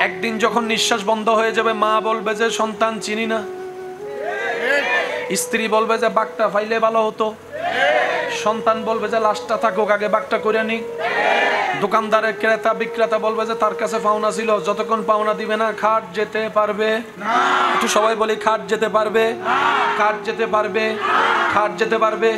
একদিন যখন নিঃশ্বাস বন্ধ হয়ে যাবে, মা বলবে যে সন্তান চিনি না, স্ত্রী বলবে যে বাঘটা ফাইলে ভালো হতো, সন্তান বলবে যে লাশটা থাকুক, আগে বাঘটা করে নি, দোকানদারের ক্রেতা বিক্রেতা বলবে যে তার কাছে পাওনা ছিল, যতক্ষণ পাওনা দিবে না খাট যেতে পারবে না। একটু সবাই বলি খাট যেতে পারবে, খাট যেতে পারবে, খাট যেতে পারবে।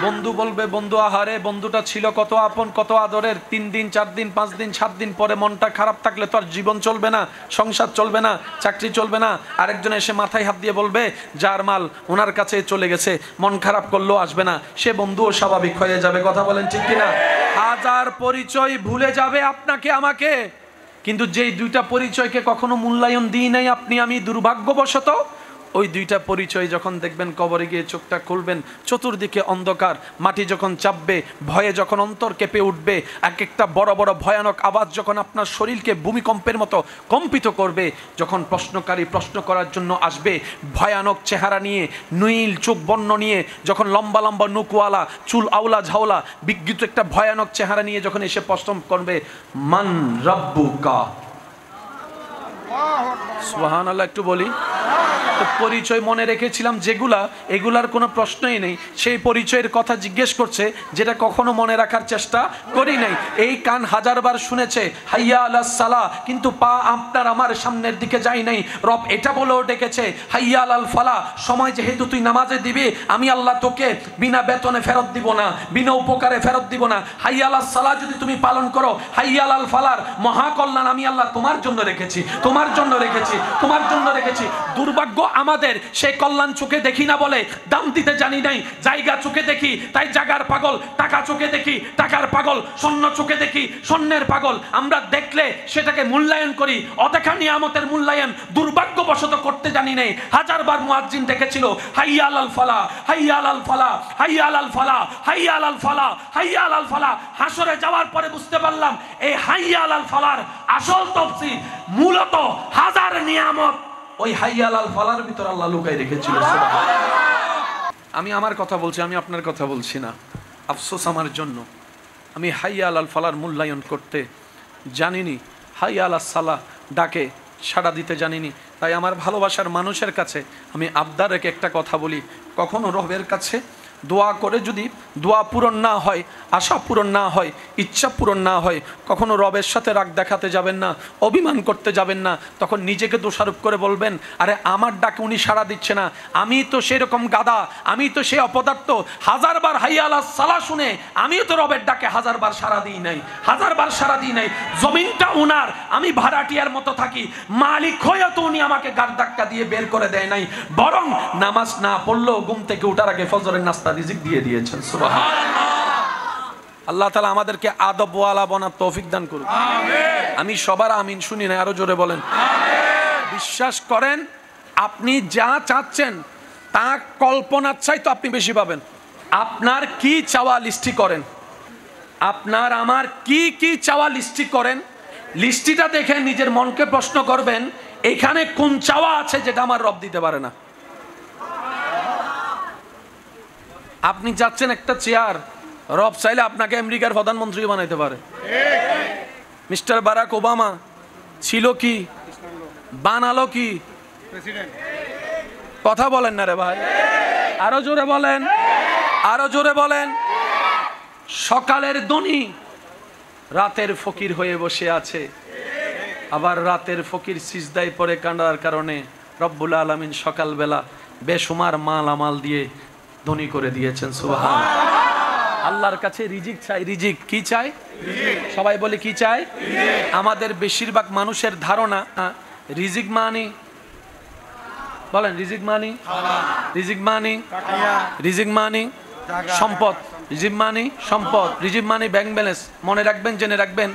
বন্ধু বলবে বন্ধু আহারে বন্ধুটা ছিল কত আপন কত আদরের, 3 দিন 4 দিন 5 দিন 7 দিন পরে মনটা খারাপ থাকলে তো আর জীবন চলবে না, সংসার চলবে না, চাকরি চলবে না। আরেকজন এসে মাথায় হাত দিয়ে বলবে যার মাল ওনার কাছে চলে গেছে, মন খারাপ করলেও আসবে না, সে বন্ধুও স্বাভাবিক হয়ে যাবে। কথা বলেন ঠিক কিনা? হাজার পরিচয় ভুলে যাবে আপনাকে আমাকে, কিন্তু যেই 2টা পরিচয়কে কখনো মূল্যায়ন দিই নাই আপনি আমি দুর্ভাগ্যবশত, ওই 2টা পরিচয় যখন দেখবেন কবরে গিয়ে চোখটা খুলবেন, চতুর্দিকে অন্ধকার, মাটি যখন চাপবে, ভয়ে যখন অন্তর কেঁপে উঠবে, এক একটা বড় বড় ভয়ানক আওয়াজ যখন আপনার শরীরকে ভূমিকম্পের মতো কম্পিত করবে, যখন প্রশ্নকারী প্রশ্ন করার জন্য আসবে, ভয়ানক চেহারা নিয়ে, নীল চোখ বর্ণ নিয়ে, যখন লম্বা লম্বা নুকওয়ালা চুল আওলা ঝাওলা বিকৃত একটা ভয়ানক চেহারা নিয়ে যখন এসে প্রশ্ন করবে মান রাব্বুকা, সুবহানাল্লাহ একটু বলি। তো পরিচয় মনে রেখেছিলাম যেগুলা, এগুলার কোনো প্রশ্নই নেই, সেই পরিচয়ের কথা জিজ্ঞেস করছে যেটা কখনো মনে রাখার চেষ্টা করি নাই। এই কান হাজারবার শুনেছে হাইয়া আলাস সালাহ, কিন্তু পা আপনার আমার সামনের দিকে যায় নাই। রব এটা বলেও ডেকেছে হাইয়া আলাল ফালাহ, সময় যেহেতু তুই নামাজে দিবি, আমি আল্লাহ তোকে বিনা বেতনে ফেরত দিব না, বিনা উপকারে ফেরত দিব না। হাইয়া আলাস সালাহ যদি তুমি পালন করো, হাইয়া আলাল ফালার মহাকল্যাণ আমি আল্লাহ তোমার জন্য রেখেছি, তোমার জন্য রেখেছি, তোমার জন্য রেখেছি। দুর্ভাগ্য আমাদের, সেই কল্যাণ চোখে দেখি না বলে দাম দিতে জানি নাই। জায়গা চোখে দেখি তাই জায়গার পাগল, টাকা চোখে দেখি টাকার পাগল, স্বর্ণ চোখে দেখি স্বর্ণের পাগল। আমরা দেখলে সেটাকে মূল্যায়ন করি, অদেখা নিয়ামতের মূল্যায়ন দুর্ভাগ্যবশত করতে জানি নাই। হাজারবার মুয়াজ্জিন দেখেছিল হাইয়া আলাল ফালাহ, হাইয়া আলাল ফালাহ, হাইয়া আলাল ফালাহ, হাইয়া আলাল ফালাহ, হাইয়া আলাল ফালাহ। হাসরে যাওয়ার পরে বুঝতে পারলাম এই হাইয়া আলাল ফালার আসল তাফসীর মূলত হাজার নিয়ামত ওই হাইয়া আলাল ফালার ভিতর আল্লাহ লুকাই রেখেছিল। আমি আমার কথা বলছি, আমি আপনার কথা বলছি না। আফসোস আমার জন্য, আমি হাইয়া আলাল ফালার মূল্যায়ন করতে জানিনি, হাইয়া আলাস সালাহ ডাকে সাড়া দিতে জানিনি। তাই আমার ভালোবাসার মানুষের কাছে আমি আবদার রেখে একটা কথা বলি, কখনো রবের কাছে দোয়া করে যদি দোয়া পূরণ না হয়, আশা পূরণ না হয়, ইচ্ছা পূরণ না হয়, কখনো রবের সাথে রাগ দেখাতে যাবেন না, অভিমান করতে যাবেন না। তখন নিজেকে দোষারোপ করে বলবেন আরে আমার ডাকে উনি সাড়া দিচ্ছে না, আমি তো সেরকম গাদা, আমি তো সে অপদার্থ। হাজারবার হাইয়া আলাস সালাহ শুনে আমিও তো রবের ডাকে হাজারবার সাড়া দিই নাই, হাজারবার সাড়া দিই নাই। জমিনটা উনার, আমি ভাড়াটিয়ার মতো থাকি, মালিক হয়েও তো উনি আমাকে গাড় ধাক্কা দিয়ে বের করে দেয় নাই, বরং নামাজ না পড়লেও ঘুম থেকে ওঠার আগে ফজরের নাস্তা রিজিক দিয়ে দিয়েছেন। সুবহানাল্লাহ। আল্লাহ তাআলা আমাদেরকে আদবওয়ালা বনার তৌফিক দান করুন। আমিন। আমি সবার আমিন শুনি না, আরো জোরে বলেন আমিন। বিশ্বাস করেন আপনি যা চাচ্ছেন তা কল্পনার চাইতে আপনি বেশি পাবেন। আপনার কি চাওয়া লিস্টি করেন, আপনার আমার কি কি চাওয়া লিস্টি করেন, লিস্টিটা দেখে নিজের মনকে প্রশ্ন করবেন এখানে কোন চাওয়া আছে যেটা আমার রব দিতে পারে না। আপনি যাচ্ছেন একটা চেয়ার, রব চাইলে আপনাকে আমেরিকার প্রধানমন্ত্রী বানাইতে পারে। মিস্টার বারাক ওবামা ছিল কি, বানালো কি? কথা বলেন না রে ভাই, আরো জোরে বলেন, আরো জোরে বলেন। সকালের ধনী রাতের ফকির হয়ে বসে আছে, আবার রাতের ফকির সিজদায় পড়ে কান্নার কারণে রব্বুল আলামিন সকালবেলা বেশুমার মাল আমাল দিয়ে ধনী করে দিয়েছেন। সুবহানাল্লাহ। আল্লাহর কাছে রিজিক চাই, রিজিক কি চাই? সবাই বলে কি চাই? আমাদের বেশিরভাগ মানুষের ধারণা রিজিক মানি, বলেন রিজিক মানি, রিজিক মানি, রিজিক মানি সম্পদ, রিজিক মানি সম্পদ, রিজিক মানি ব্যাংক ব্যালেন্স। মনে রাখবেন, জেনে রাখবেন,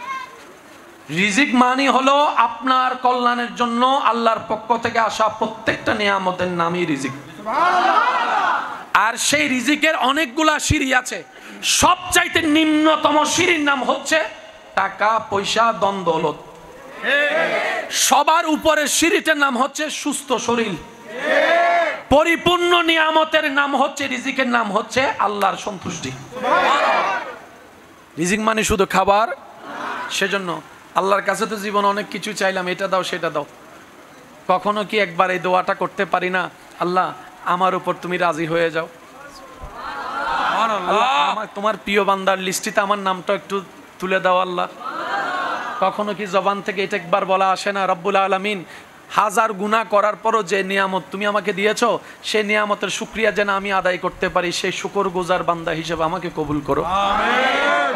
রিজিক মানি হলো আপনার কল্যাণের জন্য আল্লাহর পক্ষ থেকে আসা প্রত্যেকটা নিয়ামতের নামই রিজিক। আর সেই রিজিকের অনেকগুলা সিঁড়ি আছে, সবচাইতে নিম্নতম সিঁড়ির নাম হচ্ছে টাকা পয়সা ধন দৌলত। সবার উপরের সিঁড়িটার নাম হচ্ছে সুস্থ শরীর। পরিপূর্ণ নিয়ামতের নাম হচ্ছে, রিজিকের নাম হচ্ছে আল্লাহর সন্তুষ্টি। রিজিক মানে শুধু খাবার, সেজন্য আল্লাহর কাছে তো জীবন অনেক কিছু চাইলাম, এটা দাও সেটা দাও, কখনো কি একবার এই দোয়াটা করতে পারি না, আল্লাহ আমার উপর তুমি রাজি হয়ে যাও, আল্লাহ আমার তোমার প্রিয় বান্দার লিস্টিতে আমার নামটা একটু তুলে দাও আল্লাহ। কখনো কি জবান থেকে এটা একবার বলা আসে না, রব্বুল আলামিন হাজার গুনাহ করার পরও যে নিয়ামত তুমি আমাকে দিয়েছো, সেই নিয়ামতের শুকরিয়া যেন আমি আদায় করতে পারি, সেই শুকরগুজার বান্দা হিসেবে আমাকে কবুল করো।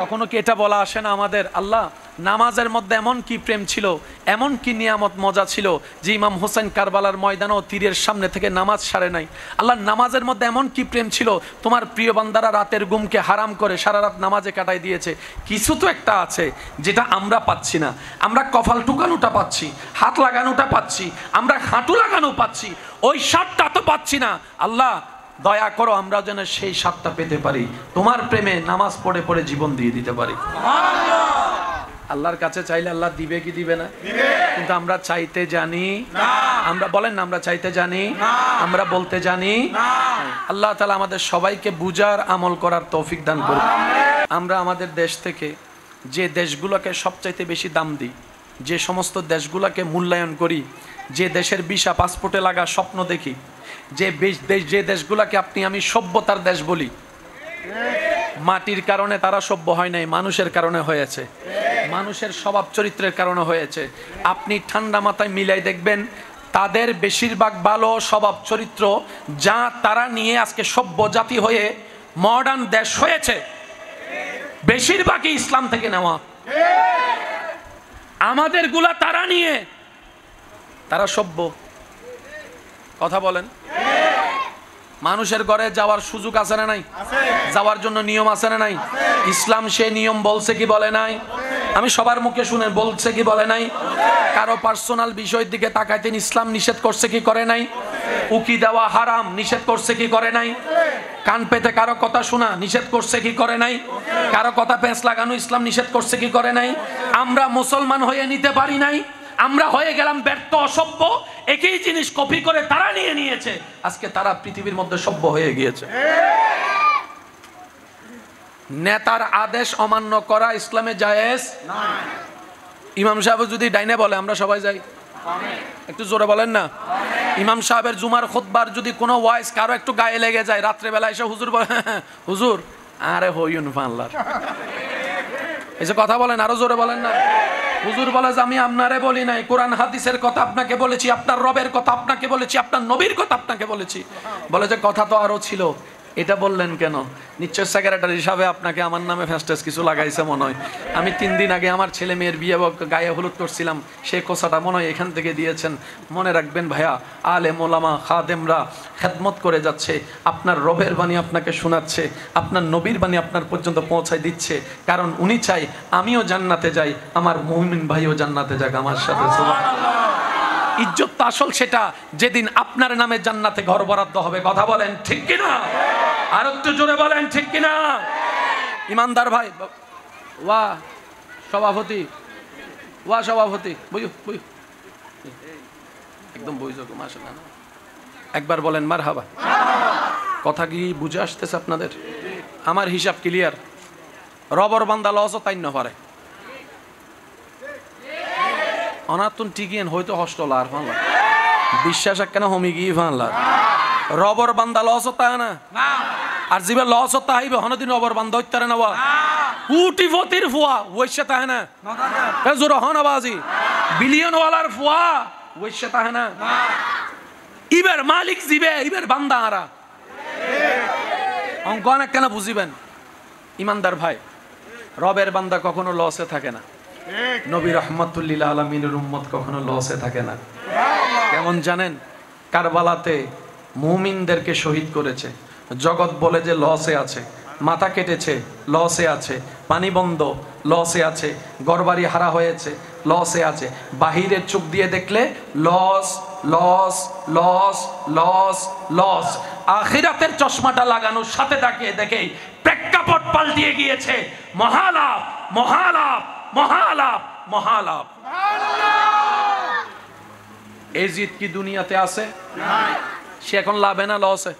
কখনো কি এটা বলা আসে না আমাদের, আল্লাহ নামাজের মধ্যে এমন কি প্রেম ছিল, এমন কি নিয়ামত মজা ছিল যে ইমাম হোসেন কারবালার ময়দানেও তীরের সামনে থেকে নামাজ সারে নাই। আল্লাহ নামাজের মধ্যে এমন কি প্রেম ছিল, তোমার প্রিয় বান্দারা রাতের ঘুমকে হারাম করে সারা রাত নামাজে কাটাই দিয়েছে। কিছু তো একটা আছে যেটা আমরা পাচ্ছি না, আমরা কপাল টুকানোটা পাচ্ছি, হাত লাগানোটা পাচ্ছি, আমরা হাঁটু লাগানো পাচ্ছি, ওই স্বাদটা তো পাচ্ছি না। আল্লাহ দয়া করো আমরা যেন সেই স্বাদটা পেতে পারি, তোমার প্রেমে নামাজ পড়ে পড়ে জীবন দিয়ে দিতে পারি। আল্লাহর কাছে চাইলে আল্লাহ দিবে কি দিবে না? কিন্তু আমরা চাইতে জানি না। আমরা বলেন না, আমরা চাইতে জানি না, আমরা বলতে জানি না। আল্লাহ তাআলা আমাদের সবাইকে বুঝার আমল করার তৌফিক দান করুন। আমরা আমাদের দেশ থেকে যে দেশগুলোকে সবচাইতে বেশি দাম দিই, যে সমস্ত দেশগুলোকে মূল্যায়ন করি, যে দেশের ভিসা পাসপোর্টে লাগা স্বপ্ন দেখি, যে দেশগুলোকে আপনি আমি সভ্যতার দেশ বলি, মাটির কারণে তারা সভ্য হয় নাই, মানুষের কারণে হয়েছে, মানুষের স্বভাব চরিত্রের কারণে হয়েছে। আপনি ঠান্ডা মাথায় মিলাই দেখবেন তাদের বেশিরভাগ ভালো স্বভাব চরিত্র যা তারা নিয়ে আজকে সভ্য জাতি হয়ে মডার্ন দেশ হয়েছে, বেশিরভাগই ইসলাম থেকে নেওয়া। আমাদের গুলা তারা নিয়ে তারা সভ্য। কথা বলেন, মানুষের ঘরে যাওয়ার সুযোগ আছে না নাই? যাওয়ার জন্য নিয়ম আছে না নাই? ইসলাম সে নিয়ম বলছে কি বলে নাই? আমি সবার মুখে শুনে বলছে কি বলে নাই? কারো পার্সোনাল বিষয়ের দিকে তাকাইতেন ইসলাম নিষেধ করছে কি করে নাই? উকি দেওয়া হারাম নিষেধ করছে কি করে নাই? কান পেতে কারো কথা শোনা নিষেধ করছে কি করে নাই? কারো কথা পেঁচ লাগানো ইসলাম নিষেধ করছে কি করে নাই? আমরা মুসলমান হয়ে নিতে পারি নাই, আমরা হয়ে গেলাম ব্যর্থ অসভ্য। একই জিনিস কপি করে তারা নিয়ে নিয়েছে, আজকে তারা পৃথিবীর মধ্যে সভ্য হয়ে গিয়েছে। নেতার আদেশ অমান্য করা ইসলামে জায়েজ নয়। ইমাম সাহেব যদি ডাইনে বলে আমরা সবাই যাই, একটু জোরে বলেন না। ইমাম সাহেবের জুমার খুতবার যদি কোনো ওয়াইজ কারো একটু গায়ে লেগে যায়, রাত্রেবেলা এসে হুজুর বলে হুজুর আরে হইউন আল্লাহর, এই যে কথা বলেন আরো জোরে বলেন না। হুজুর বলে যে আমি আপনারে বলি নাই, কোরআন হাদিসের কথা আপনাকে বলেছি, আপনার রবের কথা আপনাকে বলেছি, আপনার নবীর কথা আপনাকে বলেছি। বলে যে কথা তো আরো ছিল, এটা বললেন কেন? নিশ্চয় সেক্রেটারি হিসাবে আপনাকে আমার নামে ফ্যাস্টেস কিছু লাগাইছে মনে হয়। আমি 3 দিন আগে আমার ছেলে মেয়ের বিয়ে গায়ে হলুদ করছিলাম, সেই কোসাটা মনে হয় এখান থেকে দিয়েছেন। মনে রাখবেন ভাইয়া, আলেম ওলামা খাদেমরা খেদমত করে যাচ্ছে, আপনার রবের বাণী আপনাকে শোনাচ্ছে, আপনার নবীর বাণী আপনার পর্যন্ত পৌঁছায় দিচ্ছে, কারণ উনি চাই আমিও জান্নাতে যাই, আমার মুমিন ভাইও জান্নাতে যাক আমার সাথে। ইজ্জত তো আসল সেটা যেদিন আপনার নামে জান্নাতে ঘর বরাদ্দ হবে। কথা বলেন ঠিক কিনা? আর একটু জোরে বলেন ঠিক কিনা? ইমানদার ভাই, ওয়া সভাপতি, ওয়া সভাপতি বইও একদম বইজো মাশাআল্লাহ, একবার বলেন মারহাবা। কথা কি বুঝে আসতেছে আপনাদের? আমার হিসাব ক্লিয়ার। রবর বান্দা লস তাই না পারে অনাতুন টিকিয়েন হয়তো হস্টল আর ফানলা বিশ্বাস কেন হমি গিয়ে ফানলা রবর বান্দা লস তাই না, আর জিবে লস তাইবে হনদিন রবর বান্দা হইতারে না ওয়া কোটি ফতির ফুয়া ওইসে তাই না জোর হনবাজি বিলিয়ন ওয়ালার ফুয়া ওইসে তাই না। ইবের মালিক জিবে, ইবের বান্দা আরা অঙ্ক অনেক কেন বুঝিবেন। ইমানদার ভাই, রবের বান্দা কখনো লসে থাকে না, নবী রহমাতুল্লিল আলামিনের উম্মত কখনো লসে থাকে না। কেমন জানেন? কারবালাতে মুমিনদেরকে শহীদ করেছে, জগৎ বলে যে লসে আছে, মাথা কেটেছে লসে আছে, পানি বন্ধ লসে আছে, ঘরবাড়ি হারা হয়েছে লসে আছে, বাহিরের চোখ দিয়ে দেখলে loss loss loss loss loss, আখিরাতের চশমাটা লাগানোর সাথে তাকিয়ে দেখে প্রেক্ষাপট পাল্টিয়ে গিয়েছে, মহালাভ মহালাভ মহালাভ মহালাভ। এই জিত কি দুনিয়াতে আছে? সে এখন লাভে না লসে?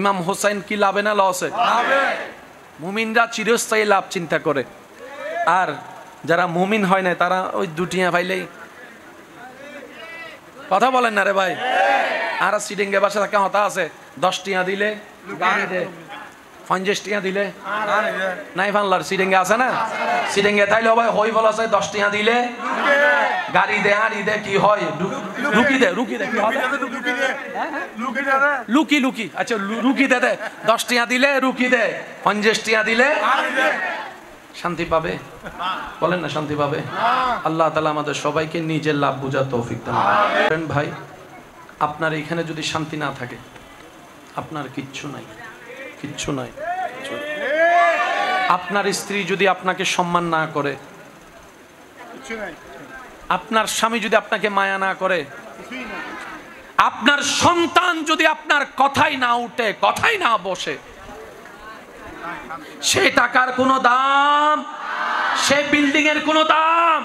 ইমাম হোসেন কি লাভে না লসে? মুমিনরা চিরস্থায়ী লাভ চিন্তা করে, আর যারা মুমিন হয় না তারা ওই দুটিয়া পাইলেই কথা বলেন না রে ভাই। আর সিডিংয়ে বাসা থাকে হতা আছে 10 টিয়া দিলে গাড়ি দে, 50 টিয়া দিলে নাই ফানলার সিডিংয়ে আছে না, সিডিংয়ে তাইলে ভাই হই বলা আছে 10 টিয়া দিলে গাড়ি দে, হাড়ি দে, কি হয় লুকি দে, লুকি দে, কি হবে লুকি লুকি, আচ্ছা লুকি দে, 10 টিয়া দিলে রুকি দে, 50 টিয়া দিলে শান্তি পাবে। বলেন না শান্তি পাবে। আল্লাহ তাআলা আমাদের সবাইকে নিজের লাভ বোঝার তৌফিক দান করেন। ভাই আপনার এখানে যদি শান্তি না থাকে আপনার কিচ্ছু নাই, কিচ্ছু নাই। আপনার স্ত্রী যদি আপনাকে সম্মান না করে, আপনার স্বামী যদি আপনাকে মায়া না করে, আপনার সন্তান যদি আপনার কথাই না উঠে, কথাই না বসে, সে টাকার কোনো দাম, সে বিল্ডিং এর কোনো দাম,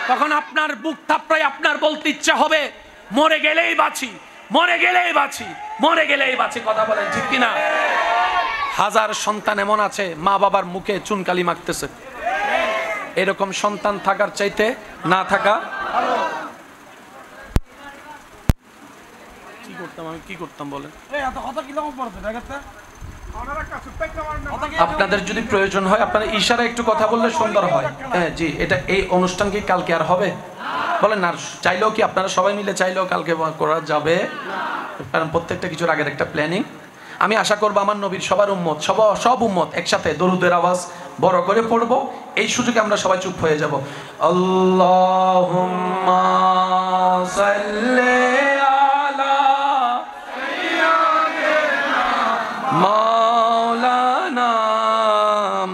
তখন আপনার বুক থাপড়ায় আপনার বলতে ইচ্ছা হবে মরে গেলেই বাঁচি, মরে গেলেই বাঁচি, মরে গেলেই বাঁচি। কথা বলেন ঠিক কিনা? হাজার সন্তান এমন আছে মা বাবার মুখে চুনকালি মাখতেছে, এরকম সন্তান থাকার চাইতে না থাকা। কি করতাম আমি, কি করতাম বলেন? আপনাদের যদি প্রয়োজন হয় আপনারা ইশারা একটু কথা বললে সুন্দর হয়। হ্যাঁ জি, এটা এই অনুষ্ঠান কি কালকে আর হবে? বলেন না, চাইলেও কি আপনারা সবাই মিলে চাইলেও কালকে করা যাবে? কারণ প্রত্যেকটা কিছুর আগের একটা প্ল্যানিং। আমি আশা করবো আমার নবীর সবার উম্মত, সব উম্মত একসাথে দরুদের আওয়াজ বড় করে পড়বো। এই সুযোগে আমরা সবাই চুপ হয়ে যাব। আল্লাহুম্মা সাল্লি আলা মাওলানা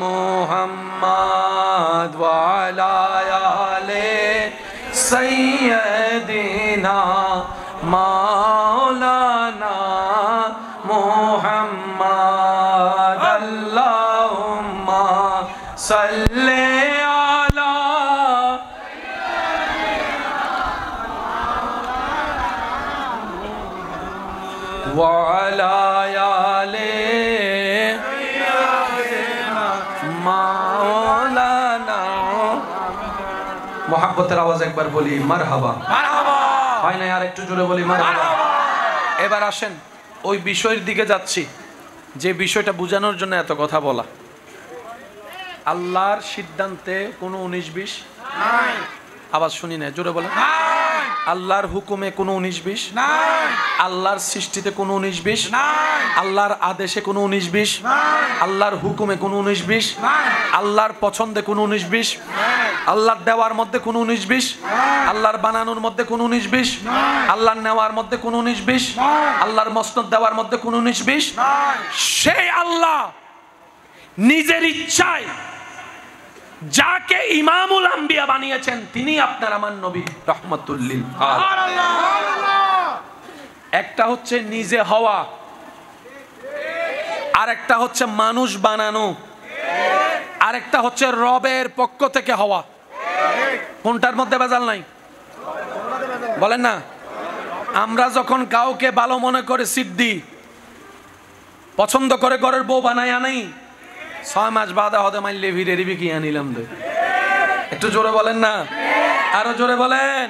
মুহাম্মদ ওয়া আলা আলি সাইয়্যিদিনা মাওলানা মুহাম্মদ। আল্লাহুম্মা সাল্লি আলা ওয়া আলা আলি মাওলানা। মোহাব্বতের আওয়াজ একবার বলি মারহাবা, মারহাবা। হয় না আর একটু জোরে বলি মারহাবা। এবার আসেন ওই বিষয়ের দিকে যাচ্ছি, যে বিষয়টা বোঝানোর জন্য এত কথা বলা। আল্লাহর সিদ্ধান্তে কোনো 19-20 নাই। আওয়াজ শুনি না, জোরে বলেন। আল্লাহর হুকুমে কোনো 19-20 নাই। আল্লাহর সৃষ্টিতে কোনো 19-20 নাই। আল্লাহর আদেশে কোনো 19-20 নাই। আল্লাহর হুকুমে কোনো 19-20 নাই। আল্লাহর পছন্দে কোনো 19-20 নাই। আল্লাহর দেওয়ার মধ্যে কোনো 19-20 নাই। আল্লাহর বানানোর মধ্যে কোনো 19-20 নাই। আল্লাহর নেওয়ার মধ্যে কোনো 19-20 নাই। আল্লাহর মসনদ দেওয়ার মধ্যে কোনো 19-20 নাই। সেই আল্লাহ নিজের ইচ্ছায় যাকে ইমামুল আম্বিয়া বানিয়েছেন তিনি আপনার আমার নবী রাহমাতুল লিল আলামিন। একটা হচ্ছে নিজে হওয়া, আর একটা হচ্ছে মানুষ বানানো, আর একটা হচ্ছে রবের পক্ষ থেকে হওয়া। কোনটার মধ্যে ভেজাল নাই? বলেন না। আমরা যখন কাউকে ভালো মনে করে সিট দিই, পছন্দ করে ঘরের বউ বানাই আনাই, 6 মাস বাদে হতে মাইলে ভিড়ে রিবি কি আনিলাম দে। একটু জোরে বলেন না, আরো জোরে বলেন।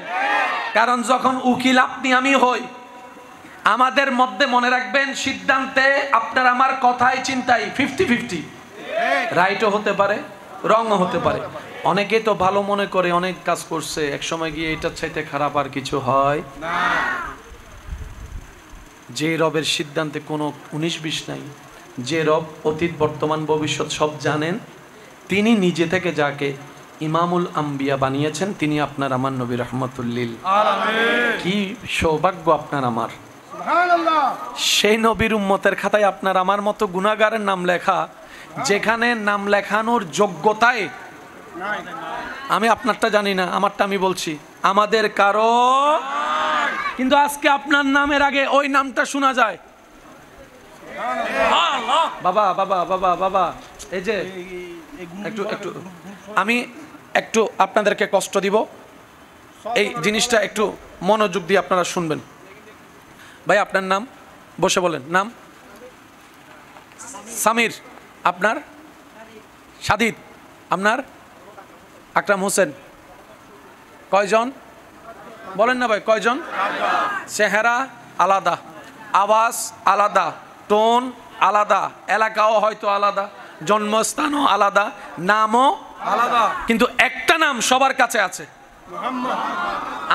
কারণ যখন উকিল আপনি আমি হই, আমাদের মধ্যে মনে রাখবেন সিদ্ধান্তে আপনার আমার কথাই চিন্তাই 50-50, রাইটও হতে পারে রংও হতে পারে। অনেকে তো ভালো মনে করে অনেক কাজ করছে, এক সময় গিয়ে এটার চাইতে খারাপ আর কিছু হয় না। যে রবের সিদ্ধান্তে কোনো 19-20 নাই, যে রব অতীত বর্তমান ভবিষ্যৎ সব জানেন, তিনি নিজে থেকে যাকে ইমামুল আম্বিয়া বানিয়েছেন তিনি আপনার আমার নবী রাহমাতুল লিল আলামিন। কি সৌভাগ্য আপনার আমার। সুবহানাল্লাহ। সেই নবীর উম্মতের খাতায় আপনার আমার মতো গুনাহগারের নাম লেখা, যেখানে নাম লেখানোর যোগ্যতায় নাই। আমি আপনারটা জানি না, আমারটা আমি বলছি, আমাদের কারো। কিন্তু আজকে আপনার নামের আগে ওই নামটা শোনা যায়। বাবা বাবা বাবা বাবা, এই যে একটু একটু আমি একটু আপনাদেরকে কষ্ট দিব, এই জিনিসটা একটু মনোযোগ দিয়ে আপনারা শুনবেন। ভাই আপনার নাম? বসে বলেন। নাম? সামির। আপনার? সাদিদ। আপনার? আকরাম হোসেন কয়জন বলেন না ভাই, কয়জন? চেহারা আলাদা, আওয়াজ আলাদা, টোন আলাদা, এলাকাও হয়তো আলাদা, জন্মস্থানও আলাদা, নামও আলাদা, কিন্তু একটা নাম সবার কাছে আছে।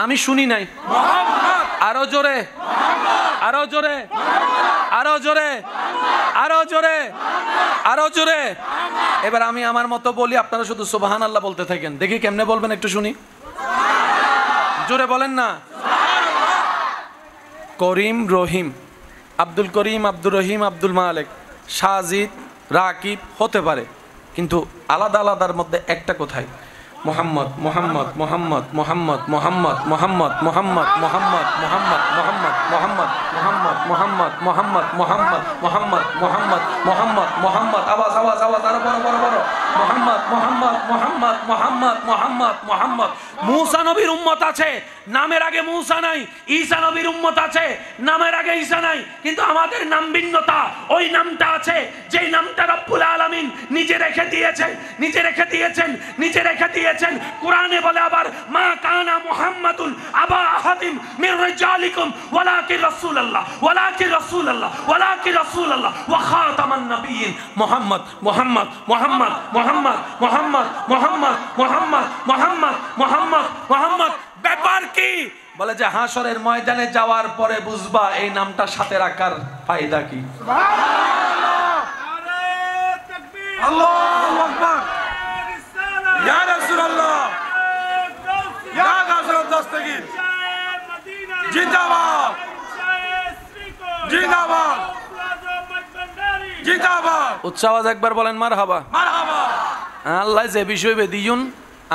আমি শুনি নাই, আরো জোরে, আরো জোরে, আরো জোরে, আরো জোরে, আরো জোরে। এবার আমি আমার মতো বলি, আপনারা শুধু সুবহানাল্লাহ বলতে থাকেন, দেখি কেমনে বলবেন একটু শুনি। জোরে বলেন না। করিম, রহিম, আব্দুল করিম, আব্দুর রহিম, আব্দুল মালিক, সাজিদ, রাকিব হতে পারে, কিন্তু আলাদা আলাদার মধ্যে একটা কোথায়? মোহাম্মদ, মোহাম্মদ, মোহাম্মদ, মোহাম্মদ, মোহাম্মদ, মোহাম্মদ, মোহাম্মদ, মোহাম্মদ, মোহাম্মদ, মোহাম্মদ, মোহাম্মদ, মোহাম্মদ, মোহাম্মদ, মোহাম্মদ, মোহাম্মদ, মোহাম্মদ, মোহাম্মদ, মোহাম্মদ, আওয়াজ আওয়াজ আওয়াজ, আরো বড় বড় বড়, মোহাম্মদ, মোহাম্মদ, মোহাম্মদ, মোহাম্মদ, মোহাম্মদ, মোহাম্মদ। মূসা নবীর উম্মত আছে, নামের আগে মূসা নাই। ঈসা নবীর উম্মত আছে, নামের আগে ঈসা নাই, কিন্তু আমাদের নাম ভিন্নতা। ওই নামটা আছে যেই নামটা রব্বুল আলামিন নিজে রেখে দিয়েছেন, নিজে রেখে দিয়েছেন, নিজে রেখে দিয়েছেন। কোরআনে বলে আবার, মা কানা মুহাম্মাদুন আবা আহাদিম মির রিজালিকুম ওয়ালাকিন রাসূলুল্লাহ, ওয়ালাকিন রাসূলুল্লাহ, ওয়ালাকিন রাসূলুল্লাহ ওয়া খাতামান নাবিয়্যিন। মুহাম্মদ, মুহাম্মদ, মুহাম্মদ, মুহাম্মদ, মুহাম্মদ, মুহাম্মদ, মুহাম্মদ, মুহাম্মদ, মুহাম্মদ, মুহাম্মদ। ব্যাপার কি? বলে যে হাসরের ময়দানে যাওয়ার পরে বুঝবা এই নামটা সাথে রাখার ফায়দা কি। সুবহানাল্লাহ, নারে তাকবীর, আল্লাহু আকবার, ইয়া রাসূলুল্লাহ, ইয়া গাজরত দস্তগীর, জিন্দাবাদ, জিন্দাবাদ, জিন্দাবাদ। উচ্চ আওয়াজ একবার বলেন মারহাবা, মারহাবা। আল্লাহ যে বিষয় বেদিয়ুন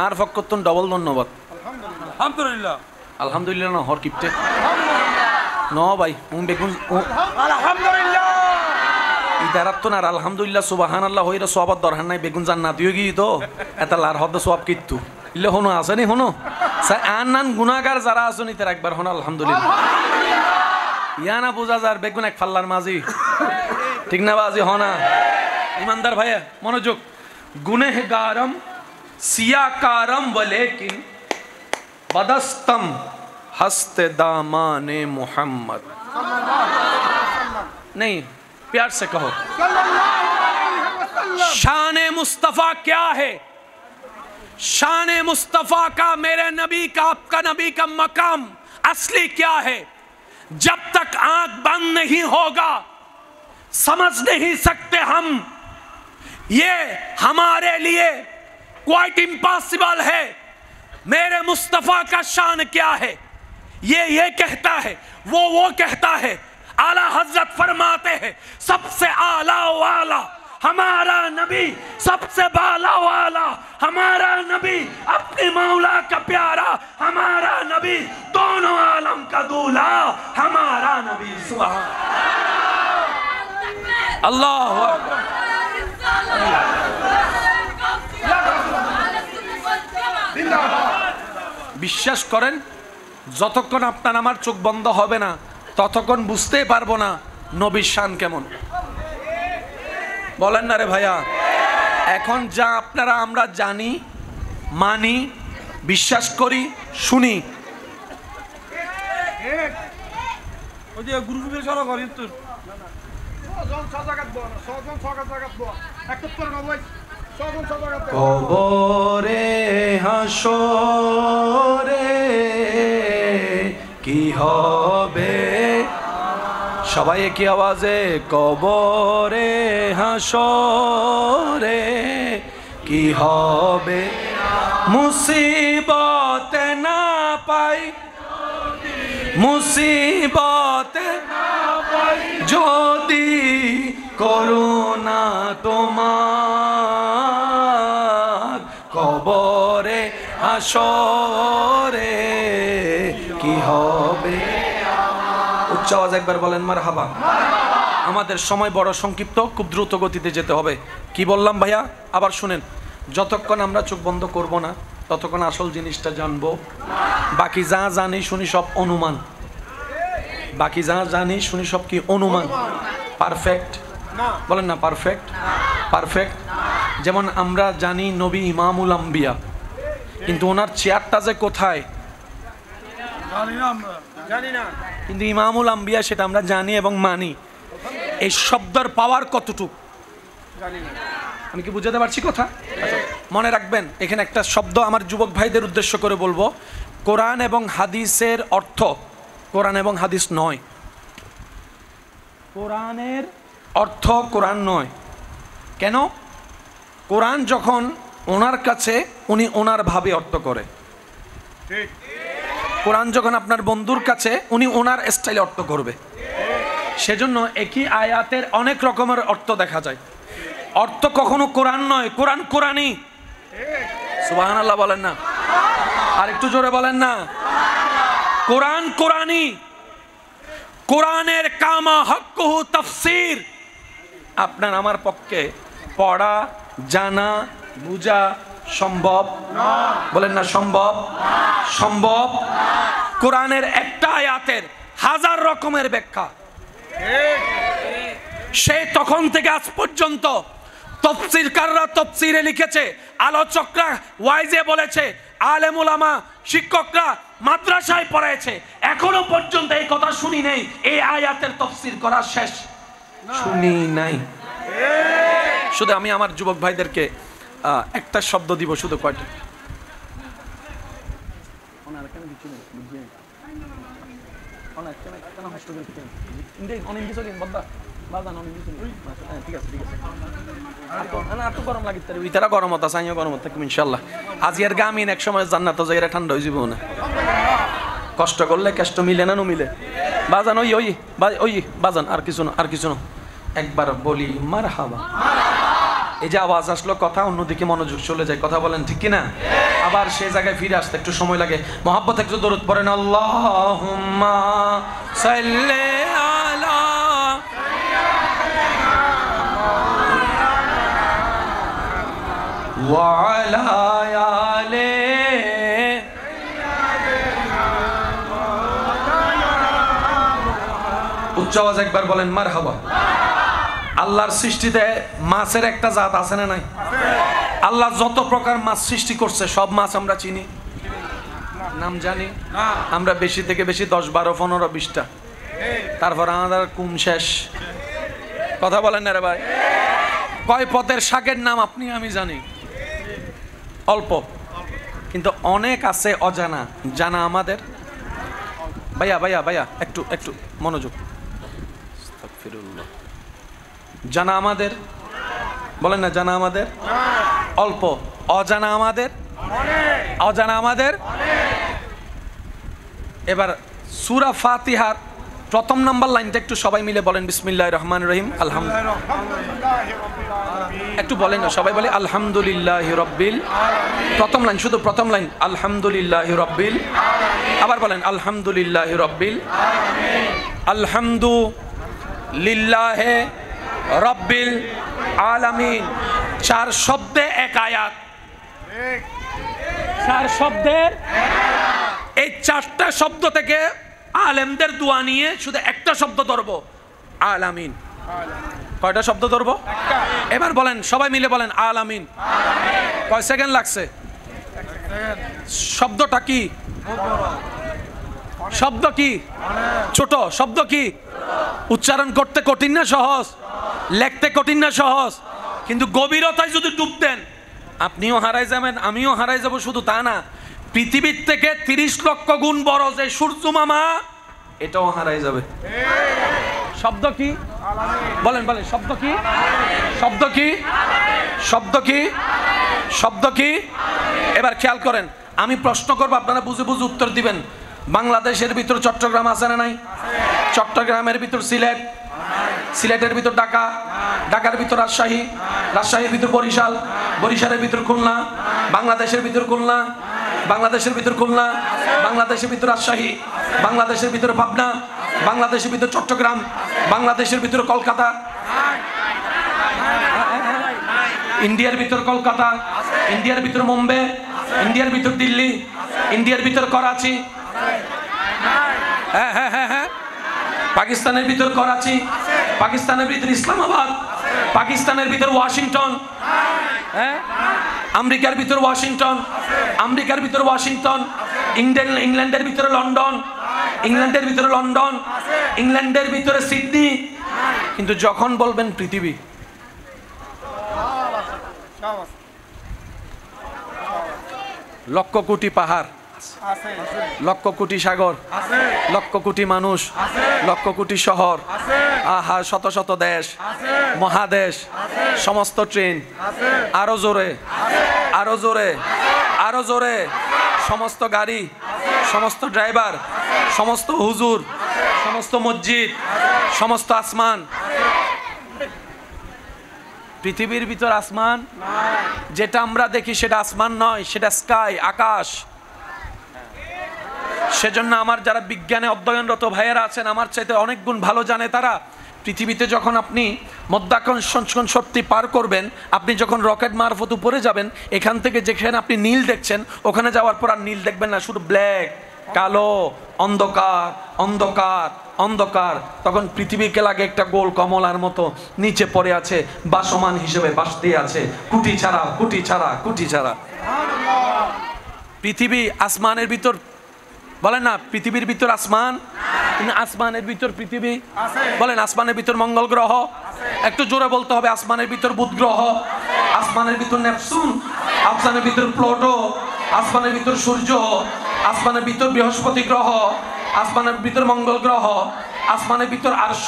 আর ফকতুন ডবল ধন্যবাদ। আলহামদুলিল্লাহ, আলহামদুলিল্লাহ না হর কিপটে ন ভাই বেগুন আলহামদুলিল্লাহ ইদারাত তো না আলহামদুলিল্লাহ সুবহানাল্লাহ হইরা সওয়াব দরকার নাই, বেগুন জান্নাত হয়ে গিয়ে তো এটা লার হদ সওয়াব কিত্তু ইল্লে হনো আসেনি হনো আন নান গুনাহগার যারা আছেন ইতার একবার হনো আলহামদুলিল্লাহ। ইয়া না বোঝা যার বেগুন এক ফাল্লার মাঝি, ঠিক না বাজি হনা? ইমানদার ভাইয়া মনোযোগ। গুনেহগারম সিয়াকারম ওয়ালেকিন बदस्तम हस्ते दामाने मोहम्मद। नहीं, प्यार से कहो। शान मुस्तफा क्या है? शान मुस्तफा का, मेरे नबी का, आपका नबी का मकाम असली क्या है? जब तक आंख बंद नहीं होगा समझ नहीं सकते हम। ये हमारे लिए क्वाइट इम्पॉसिबल है। मेरे मुस्तफ़ा का शान क्या है? ये कहता है, वो कहता है। आला हजरत फरमाते हैं सबसे आला वाला हमारा नबी, सबसे बाला वाला हमारा नबी, अपने मौला का प्यारा हमारा नबी, दोनों आलम का दूल्हा हमारा नबी। सुभान अल्लाह। বিশ্বাস করেন যতক্ষণ আপনার আমার চোখ বন্ধ হবে না ততক্ষণ বুঝতেই পারবো না নবীর শান কেমন। বলেন না রে ভাইয়া? এখন যা আপনারা আমরা জানি, মানি, বিশ্বাস করি, শুনি, কবরে হাসরে কি হবে, সবাই কি আওয়াজে কবরে হাসরে কি হবে, মুসিবতে না পাই, মুসিবতে না পাই যদি করুণা তোমার, কবরে হাসরে কি হবে। উচ্চ আওয়াজ একবার বলেন মারহাবা। আমাদের সময় বড় সংক্ষিপ্ত, খুব দ্রুত গতিতে যেতে হবে। কি বললাম ভাইয়া? আবার শুনেন, যতক্ষণ আমরা চোখ বন্ধ করব না ততক্ষণ আসল জিনিসটা জানবো। বাকি যা জানি শুনি সব অনুমান, বাকি যা জানি শুনি সব কি অনুমান। পারফেক্ট বলেন না? Perfect, perfect. যেমন আমরা জানি নবী ইমামুল আম্বিয়া, কিন্তু ওনার চেয়ারটা যে কোথায় জানি না, কিন্তু ইমামুল আম্বিয়া সেটা আমরা জানি এবং মানি। এই শব্দের পাওয়ার কতটুক আমি কি বুঝাতে পারছি কথা? মনে রাখবেন, এখানে একটা শব্দ আমার যুবক ভাইদের উদ্দেশ্য করে বলবো। কোরআন এবং হাদিসের অর্থ কোরআন এবং হাদিস নয়। কোরআনের অর্থ কোরআন নয়। কেন? কোরআন যখন ওনার কাছে, উনি ওনার ভাবে অর্থ করে। কোরআন যখন আপনার বন্ধুর কাছে, উনি ওনার স্টাইলে অর্থ করবে। সেজন্য একই আয়াতের অনেক রকমের অর্থ দেখা যায়। অর্থ কখনো কোরআন নয়, কোরআন কোরআনই। সুবহানাল্লাহ বলেন না, আর একটু জোরে বলেন না। কোরআন কোরআনই। কোরআনের কামা হক্কুহু তাফসীর আপনার আমার পক্ষে পড়া, জানা, বুঝা সম্ভব বলেন না? সম্ভব? সম্ভব। কোরআনের একটা আয়াতের হাজার রকমের ব্যাখ্যা। সে তখন থেকে আজ পর্যন্ত তফসিরকাররা তফসিরে লিখেছে, আলোচকরা ওয়াইজে বলেছে, আলেম উলামা শিক্ষকরা মাদ্রাসায় পড়াইছে, এখনো পর্যন্ত এই কথা শুনি নেই এই আয়াতের তফসির করা শেষ শুনি নাই। শুধু আমি আমার যুবক ভাইদেরকে একটা শব্দ দিব, শুধু কয়টা। কষ্ট করলে কেষ্ট মিলে না মিলে বাজান, ওই ওই ওই বাজান, আর কিছু না, আর কিছু না। একবার বলি মারহাবা। এই যে আওয়াজ আসলো, কথা অন্যদিকে মনোযোগ চলে যায়। কথা বলেন ঠিক কিনা? আবার সেই জায়গায় ফিরে আসতে একটু সময় লাগে। মহব্বত একটু দরুদ পড়েন। আল্লাহুম্মা সাল্লি আলা ওয়া আলা আলি। উচ্চ আওয়াজ একবার বলেন মারহাবা। আল্লাহর সৃষ্টিতে মাছের একটা জাত আছে না নাই? আল্লাহ যত প্রকার মাছ সৃষ্টি করছে সব মাছ আমরা চিনি, নাম জানি? আমরা বেশি থেকে বেশি 10, 12, 15, 20টা। তারপর আমাদের কুম শেষ। কথা বলেন না রে ভাই? কয় পদের শাকের নাম আপনি আমি জানি? অল্প। কিন্তু অনেক আছে অজানা, জানা আমাদের। ভাইয়া ভাইয়া ভাইয়া একটু একটু মনোযোগ। আস্তাগফিরুল্লাহ। জানা আমাদের, বলেন না জানা আমাদের অল্প, অজানা আমাদের অজানা আমাদের। এবার সূরা ফাতিহার প্রথম নাম্বার লাইনটা একটু সবাই মিলে বলেন, বিসমিল্লাহির রহমানির রহিম। আলহামদুলিল্লাহ। একটু বলেন না, সবাই বলে আলহামদুলিল্লাহি রাব্বিল। প্রথম লাইন, শুধু প্রথম লাইন, আলহামদুলিল্লাহি রাব্বিল। আবার বলেন আলহামদুলিল্লাহি রাব্বিল। আলহামদুলিল্লাহি রাব্বিল আলামিন। 4 শব্দে এক আয়াত। 4 শব্দের এই 4টা শব্দ থেকে আলেমদের দোয়া নিয়ে শুধু একটা শব্দ ধরবো, আলামিন। কয়টা শব্দ ধরবো? এবার বলেন সবাই মিলে বলেন আলামিন। কয় সেকেন্ড লাগছে? শব্দটা কি? শব্দ কি? ছোট। শব্দ কি? উচ্চারণ করতে কঠিন না সহজ? লিখতে কঠিন না সহজ? কিন্তু গভীরতায় যদি ডুব দেন আপনিও হারাই যাবেন, আমিও হারাই যাব। শুধু তা না, পৃথিবীর থেকে 30 লক্ষ গুণ বড় যে সূর্য মামা, এটাও হারাই যাবে। শব্দ কি? বলেন বলেন, শব্দ কি? শব্দ কি? শব্দ কি? শব্দ কি? এবার খেয়াল করেন, আমি প্রশ্ন করব, আপনারা বুঝে বুঝে উত্তর দিবেন। বাংলাদেশের ভিতর চট্টগ্রাম আছে না নাই? চট্টগ্রামের ভিতর সিলেট, সিলেটের ভিতর ঢাকা, ঢাকার ভিতর রাজশাহী, রাজশাহীর ভিতর বরিশাল, বরিশালের ভিতর খুলনা, বাংলাদেশের ভিতর খুলনা, বাংলাদেশের ভিতর খুলনা, বাংলাদেশের ভিতর রাজশাহী, বাংলাদেশের ভিতর পাবনা, বাংলাদেশের ভিতর চট্টগ্রাম, বাংলাদেশের ভিতর কলকাতা, ইন্ডিয়ার ভিতর কলকাতা, ইন্ডিয়ার ভিতর মুম্বাই, ইন্ডিয়ার ভিতর দিল্লি, ইন্ডিয়ার ভিতর করাচি, হ্যাঁ হ্যাঁ হ্যাঁ হ্যাঁ, পাকিস্তানের ভিতর করাচি, পাকিস্তানের ভিতর ইসলামাবাদ, পাকিস্তানের ভিতর ওয়াশিংটন, হ্যাঁ, আমেরিকার ভিতর ওয়াশিংটন, আমেরিকার ভিতরে ওয়াশিংটন, ইংল্যান্ডের ভিতরে লন্ডন, ইংল্যান্ডের ভিতরে লন্ডন, ইংল্যান্ডের ভিতরে সিডনি। কিন্তু যখন বলবেন পৃথিবী, লক্ষ কোটি পাহাড়, লক্ষ কোটি সাগর, লক্ষ কোটি মানুষ, লক্ষ কোটি শহর, আহা শত শত দেশ, মহাদেশ, সমস্ত ট্রেন, আরো জোরে, আরো জোরে, আরো জোরে, সমস্ত গাড়ি, সমস্ত ড্রাইভার, সমস্ত হুজুর, সমস্ত মসজিদ, সমস্ত আসমান। পৃথিবীর ভিতর আসমান যেটা আমরা দেখি সেটা আসমান নয়, সেটা স্কাই, আকাশ। সেজন্য আমার যারা বিজ্ঞানে অধ্যয়নরত ভাইয়েরা আছেন, আমার চাইতে অনেক গুণ ভালো জানে তারা। পৃথিবীতে যখন আপনি মধ্যাকর্ষণ শক্তি পার করবেন, আপনি যখন রকেট মারফত উপরে যাবেন, এখান থেকে যেখানে আপনি নীল দেখছেন, ওখানে যাওয়ার পর আর নীল দেখবেন না, শুধু ব্ল্যাক, কালো, অন্ধকার, অন্ধকার, অন্ধকার। তখন পৃথিবীকে লাগে একটা গোল কমলার মতো নিচে পড়ে আছে, বাসমান হিসেবে বাসতে আছে, কুটি ছাড়া, কুটি ছাড়া, কুটি ছাড়া। পৃথিবী আসমানের ভিতর, বলেন না পৃথিবীর ভিতর আসমান, আসমানের ভিতর পৃথিবী, বলেন আসমানের ভিতর মঙ্গল গ্রহ, একটু জোরে বলতে হবে, আসমানের ভিতর বুধ গ্রহ, আসমানের ভিতর নেপচুন, আসমানের ভিতর প্লুটো, আসমানের ভিতর সূর্য, আসমানের ভিতর বৃহস্পতি গ্রহ, আসমানের ভিতর মঙ্গল গ্রহ, আসমানের ভিতর আরশ।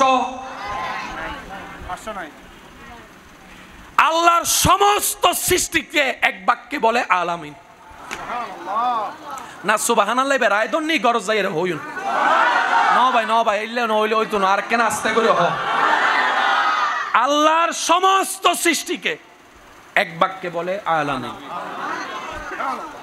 আল্লাহর সমস্ত সৃষ্টিকে এক বাক্যে বলে আলামিন। না সুবহানাল্লাহ বেরায় দন্নি গরজ যাইরে হইন ন ভাই ইল্লে নইলে হইতো না, আর কেন আস্তে করে হ। আল্লাহর সমস্ত সৃষ্টিকে এক বাক্যে বলে আলামিন।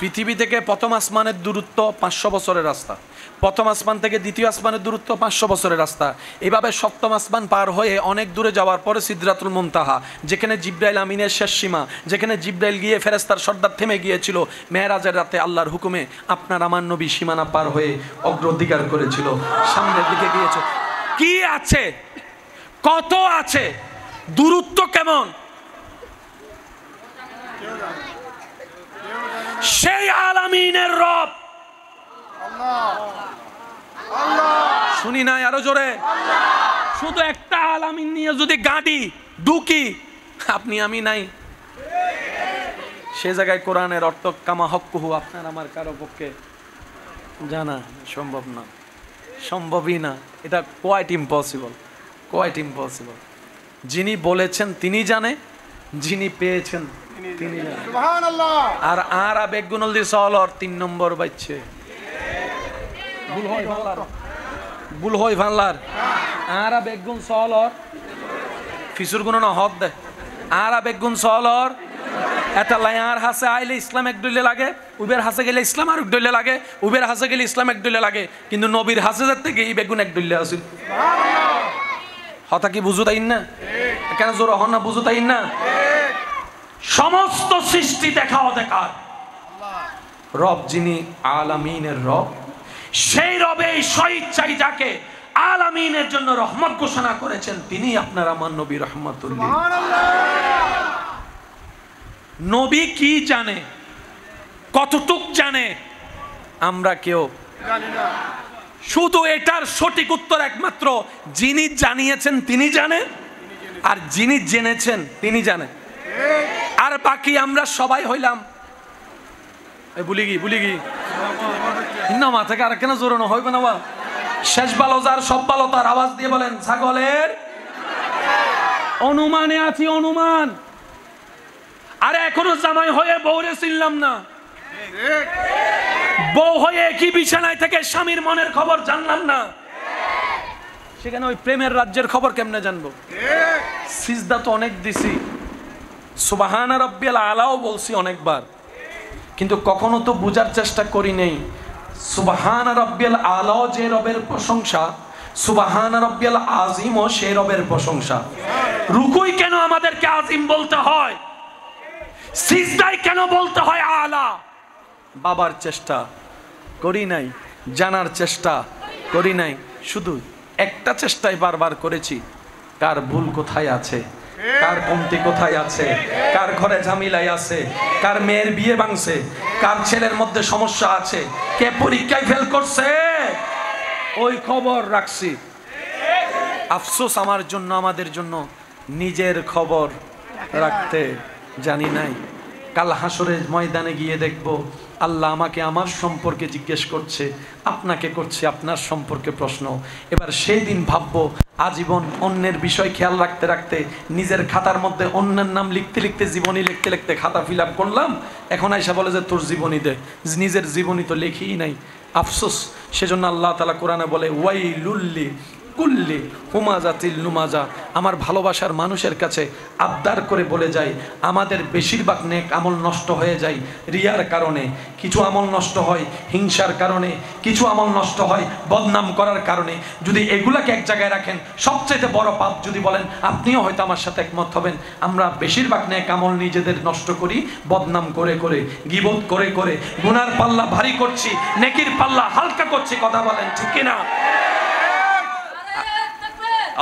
পৃথিবী থেকে প্রথম আসমানের দূরত্ব 500 বছরের রাস্তা, প্রথম আসমান থেকে দ্বিতীয় আসমানের দূরত্ব 500 বছরের রাস্তা। এভাবে সপ্তম আসমান পার হয়ে অনেক দূরে যাওয়ার পরে সিদরাতুল মুনতাহা, যেখানে জিব্রাইল আমিনের শেষ সীমা, যেখানে জিব্রাইল গিয়ে ফেরেশতার সর্দার থেমে গিয়েছিল মেরাজের রাতে আল্লাহর হুকুমে, আপনার আমার নবী সীমানা পার হয়ে অগ্রাধিকার করেছিল, সামনের দিকে গিয়েছে। কি আছে, কত আছে, দূরত্ব কেমন, সেই আলামিনের রব শুনি নাই, আরো জোরে। শুধু একটা আলামিন নিয়ে যদি গাড়ি ঢুকি, আপনি আমি নাই, সে জায়গায় কোরআনের অর্থ কামা হক্কুহু আপনার আমার কারো পক্ষে জানা সম্ভব না, সম্ভবই না। এটা কোয়াইট ইম্পসিবল, কোয়াইট ইম্পসিবল। যিনি বলেছেন তিনি জানে, যিনি পেয়েছেন তিনি জানে। আর আর আবেগুনল দি সলর 3 নম্বর বাচ্চে ভুল হয় বাংলার, ভুল হয় বাংলার। আর আবেগুন সলর ফিসুর গুণ না হদ দে, আর আবেগুন সলর এটা লায়ার হাসে আইলে ইসলাম এক ডইলে লাগে, উবের হাসে গেলে ইসলাম আর এক ডইলে লাগে, উবের হাসে গেলে ইসলাম এক ডইলে লাগে, কিন্তু নবীর হাসে যাতে গিয়ে বেগুন এক ডইলে আসিল। হতা কি বুঝু তাই না? কেন জোর হন না, বুঝু তাই না? সমস্ত সৃষ্টি দেখা অদেখার রব, যিনি আলামিনের রব, সেই রবে স্বইচ্ছায় যাকে আলামিনের জন্য রহমত ঘোষণা করেছেন, তিনি আপনার আমার নবী রহমাতুল্লিল। নবী কি জানে, কতটুক জানে, আমরা কেউ জানি না। শুধু এটার সঠিক উত্তর একমাত্র যিনি জানিয়েছেন তিনি জানেন, আর যিনি জেনেছেন তিনি জানেন। আর বাকি আমরা সবাই হইলাম ভুলি গি না, মাথাকে আর কেন জোরানো হইবে না? শেষ ভালো যার সব ভালো তার, আওয়াজ দিয়ে বলেন ছাগলের অনুমানে আছি, অনুমান। আরে এখনো জামাই হয়ে বউরে চিনলাম না, বউ হয়ে একই বিছানায় থেকে স্বামীর মনের খবর জানলাম না, সেখানে ওই প্রেমের রাজ্যের খবর কেমনে জানবো? সিজদা তো অনেক দিছি, সুবহানা রাব্বিয়াল আলাও বলছি অনেকবার, কিন্তু কখনো তো বুঝার চেষ্টা করি নেই সুবহানা রাব্বিয়াল আলাও যে রবের প্রশংসা, সুবহানা রাব্বিয়াল আযীমও সেই রবের প্রশংসা। রুকুই কেন আমাদেরকে আযীম বলতে হয়, সিজদায় কেন বলতে হয় আলা? বাবার চেষ্টা করি নাই, জানার চেষ্টা করি নাই, শুধু একটা চেষ্টাই বারবার করেছি, কার ভুল কোথায় আছে কার কমতি কোথায় আছে, কার ঘরে ঝামেলাই আছে, কার মেয়ের বিয়ে ভাঙছে, কার ছেলের মধ্যে সমস্যা আছে, কে পরীক্ষায় ফেল করছে, ওই খবর রাখছি। আফসোস আমার জন্য, আমাদের জন্য নিজের খবর রাখতে জানি নাই। কাল হাসরের ময়দানে গিয়ে দেখব আল্লাহ আমাকে আমার সম্পর্কে জিজ্ঞেস করছে, আপনাকে করছে আপনার সম্পর্কে প্রশ্ন। এবার সেই দিন ভাববো আজীবন অন্যের বিষয় খেয়াল রাখতে রাখতে নিজের খাতার মধ্যে অন্যের নাম লিখতে লিখতে, জীবনী লিখতে লিখতে খাতা ফিল আপ করলাম, এখন আইসা বলে যে তোর জীবনী দে, নিজের জীবনী তো লেখিই নাই। আফসোস। সেজন্য আল্লাহ তাআলা কোরআনে বলে ওয়াইলুল্লি কুল্লি হুমাজাতিল লুমাজা। আমার ভালোবাসার মানুষের কাছে আবদার করে বলে যায়, আমাদের বেশিরভাগ নেক আমল নষ্ট হয়ে যায় রিয়ার কারণে, কিছু আমল নষ্ট হয় হিংসার কারণে, কিছু আমল নষ্ট হয় বদনাম করার কারণে। যদি এগুলাকে এক জায়গায় রাখেন, সবচেয়ে বড় পাপ যদি বলেন, আপনিও হয়তো আমার সাথে একমত হবেন, আমরা বেশিরভাগ নেক আমল নিজেদের নষ্ট করি বদনাম করে করে, গীবত করে করে, গুনার পাল্লা ভারী করছি, নেকির পাল্লা হালকা করছি। কথা বলেন ঠিক কিনা?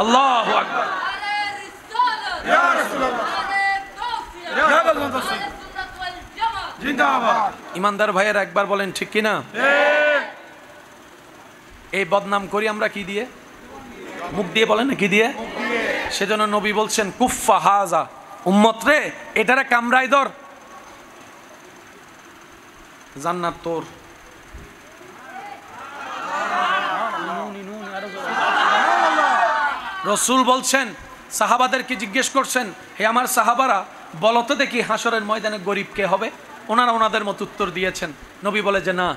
আল্লাহু আকবার। ইয়া রাসূলুল্লাহ, ইয়া রাসূলুল্লাহ, জিন্দাবাদ। ইমানদার ভাইয়েরা একবার বলেন ঠিক কিনা? এই বদনাম করি আমরা কি দিয়ে? মুখ দিয়ে। বলেন না কি দিয়ে? সেজন্য নবী বলছেন কুফফা হাজা, উম্মত রে এটারে কামড়াই ধর, জান্নাত তোর। রসুল বলছেন, সাহাবাদেরকে জিজ্ঞেস করছেন, হে আমার সাহাবারা বলো তো দেখি হাসরের ময়দানে গরিব কে হবে? ওনারা ওনাদের মতো উত্তর দিয়েছেন। নবী বলে যে না,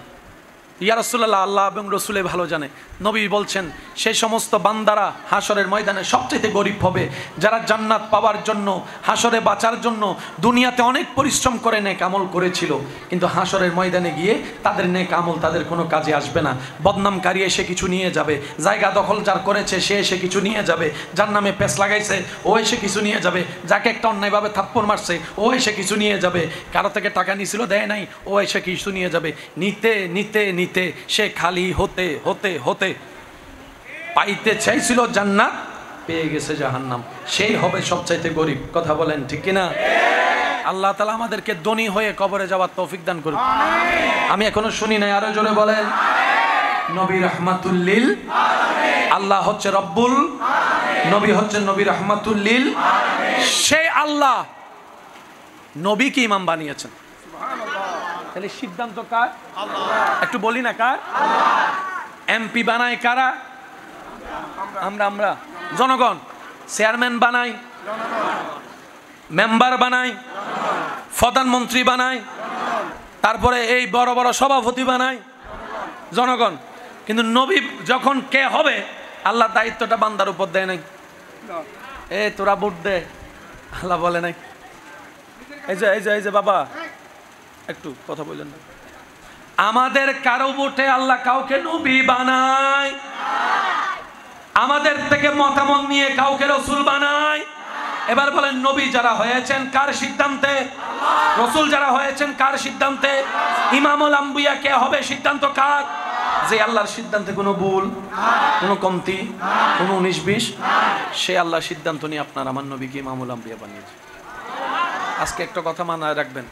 ইয়া রাসূলুল্লাহ, আল্লাহ এবং রসুলে ভালো জানে। নবী বলছেন সেই সমস্ত বান্দারা হাসরের ময়দানে সবচেয়ে গরিব হবে যারা জান্নাত পাওয়ার জন্য, হাসরে বাঁচার জন্য দুনিয়াতে অনেক পরিশ্রম করে নেক আমল করেছিল, কিন্তু হাসরের ময়দানে গিয়ে তাদের নেক আমল তাদের কোনো কাজে আসবে না। বদনামকারী এসে কিছু নিয়ে যাবে, জায়গা দখল যার করেছে সে এসে কিছু নিয়ে যাবে, যার নামে পেস লাগাইছে ও এসে কিছু নিয়ে যাবে, যাকে একটা অন্যায়ভাবে থাপ্পড় মারছে ও এসে কিছু নিয়ে যাবে, কারো থেকে টাকা নিছিল দেয় নাই ও এসে কিছু নিয়ে যাবে। নিতে নিতে নিতে সে খালি হতে হতে হতে পাইতে চাইছিল জান্নাত, পেয়ে গেছে জাহান্নাম। সেই হবে সবচাইতে গরিব। কথা বলেন ঠিক কিনা? আল্লাহ তাআলা আমাদেরকে ধনী হয়ে কবরে যাওয়ার তৌফিক দান করুন। আমি এখনো শুনি নাই, আরো জোরে বলেন। নবী রাহমাতুল লিল আলামিন। আল্লাহ হচ্ছে রব্বুল, নবী হচ্ছে নবী রাহমাতুল লিল। সেই আল্লাহ নবীকে ইমাম বানিয়েছেন। তাহলে সিদ্ধান্ত কার? আল্লাহ। একটু বলি না কার? আল্লাহ। এমপি বানায় কারা? আমরা জনগণ। চেয়ারম্যান বানাই, মেম্বার বানাই, প্রধানমন্ত্রী বানাই, তারপরে এই বড় বড় সভাপতি বানাই জনগণ। কিন্তু নবী যখন কে হবে, আল্লাহ দায়িত্বটা বান্দার উপর দেয় নাই। এ তোরা ভোট দে, আল্লাহ বলে নাই এই যে বাবা একটু কথা বললেন না। আমাদের কারো ভোটে আল্লাহ কাউকে নবী বানায়, আমাদের থেকে মতামত নিয়ে কাউকে রসুল বানায়। এবার বলেন, নবী যারা হয়েছেন কার সিদ্ধান্তে? রসুল যারা হয়েছেন কার সিদ্ধান্তে? ইমামুল আম্বিয়া কে হবে, সিদ্ধান্ত কার? যে আল্লাহর সিদ্ধান্তে কোনো ভুল, কোনো কমতি, কোনো 19-20, সে আল্লাহর সিদ্ধান্ত নিয়ে আপনার আমার নবীকে ইমামুল আম্বিয়া বানিয়েছে। আজকে একটা কথা মাথায় রাখবেন,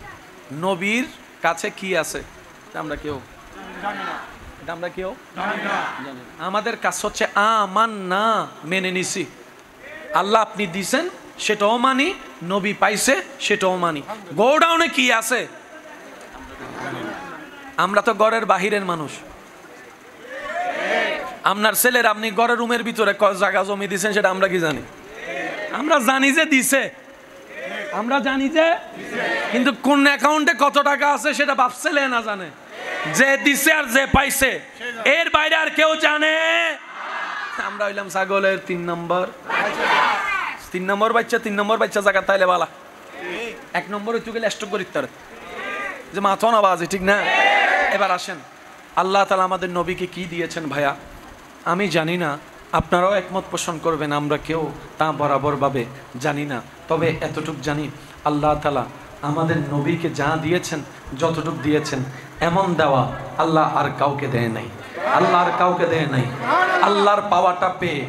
নবীর কাছে কি আছে আমরা কেউ জানি না। আমরা কেউ জানি না। আমাদের কাজ হচ্ছে আমান্না, মেনে নিছি। আল্লাহ আপনি দিছেন সেটাও মানি, নবী পাইছে সেটাও মানি। গোডাউনে কি আছে আমরা তো ঘরের বাহিরের মানুষ। আপনার ছেলের আপনি ঘরের রুমের ভিতরে জায়গা জমি দিছেন সেটা আমরা কি জানি? আমরা জানি যে দিছে, আমরা জানি যে, কিন্তু কোন অ্যাকাউন্টে কত টাকা আছে সেটা বাপ ছেলে না জানে। যে দিছে আর যে পাইছে এর বাইরে আর কেউ জানে? আমরা হইলাম ছাগলের 3 নম্বর বাচ্চা, 3 নম্বর বাচ্চা জায়গা তাইলে বালা। 1 নম্বর হইতে গেলে স্টক করি তার যে মাথা না বাজে, ঠিক না? এবার আসেন, আল্লাহ তাআলা আমাদের নবীকে কি দিয়েছেন ভাইয়া আমি জানি না, আপনারাও একমত পোষণ করবেন, আমরা কেউ তা বরাবর ভাবে জানি না। তবে এতটুক জানি, আল্লাহ তাআলা আমাদের নবীকে যা দিয়েছেন, যতটুক দিয়েছেন, এমন দেওয়া আল্লাহ আর কাউকে দেয় নাই। আল্লাহর কাউকে দেয় নাই। আল্লাহর পাওয়াটা পেয়ে